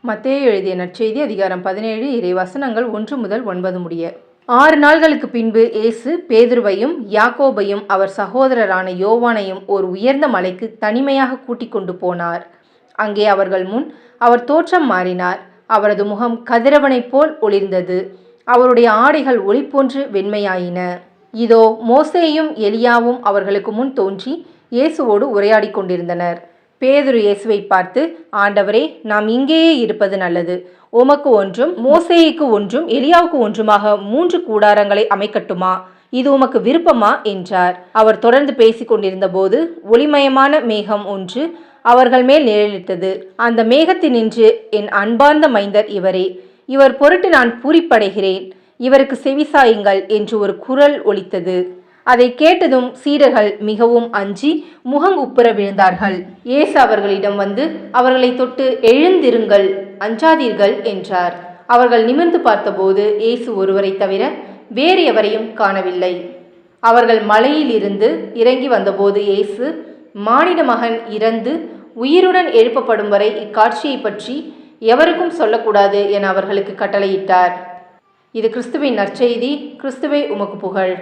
மத்தேயு எழுதிய நற்செய்தி அதிகாரம் 17 இறைவசனங்கள் 1 முதல் 9 முடிய. 6 நாள்களுக்கு பின்பு இயேசு பேதுருவையும் யாக்கோபையும் அவர் சகோதரரான யோவானையும் ஒரு உயர்ந்த மலைக்கு தனிமையாக கூட்டிக் கொண்டு போனார். அங்கே அவர்கள் முன் அவர் தோற்றம் மாறினார். அவரது முகம் கதிரவனைப் போல் ஒளிர்ந்தது. அவருடைய ஆடைகள் ஒளி போன்று வெண்மையாயின. இதோ மோசேயும் எலியாவும் அவர்களுக்கு முன் தோன்றி இயேசுவோடு உரையாடி கொண்டிருந்தனர். பேதுரு இயேசுவை பார்த்து, ஆண்டவரே, நாம் இங்கேயே இருப்பது நல்லது. உமக்கு ஒன்றும் மோசேயுக்கு ஒன்றும் எலியாவுக்கு ஒன்றுமாக 3 கூடாரங்களை அமைக்கட்டுமா? இது உமக்கு விருப்பமா என்றார். அவர் தொடர்ந்து பேசிக் கொண்டிருந்த போது ஒளிமயமான மேகம் ஒன்று அவர்கள் மேல் நிழலிட்டது. அந்த மேகத்தினின்று, என் அன்பார்ந்த மைந்தர் இவரே, இவர் பொருட்டு நான் பூரிப்படைகிறேன், இவருக்கு செவிசாயுங்கள் என்று ஒரு குரல் ஒலித்தது. அதை கேட்டதும் சீடர்கள் மிகவும் அஞ்சி முகங்குப்புற விழுந்தார்கள். இயேசு அவர்களிடம் வந்து அவர்களை தொட்டு, எழுந்திருங்கள், அஞ்சாதீர்கள் என்றார். அவர்கள் நிமிர்ந்து பார்த்தபோது இயேசு ஒருவரை தவிர வேறு எவரையும் காணவில்லை. அவர்கள் மலையிலிருந்து இறங்கி வந்தபோது இயேசு, மானிட மகன் இறந்து உயிருடன் எழுப்பப்படும் வரை இக்காட்சியை பற்றி எவருக்கும் சொல்லக்கூடாது என அவர்களுக்கு கட்டளையிட்டார். இது கிறிஸ்துவின் நற்செய்தி. கிறிஸ்துவே உமக்கு புகழ்.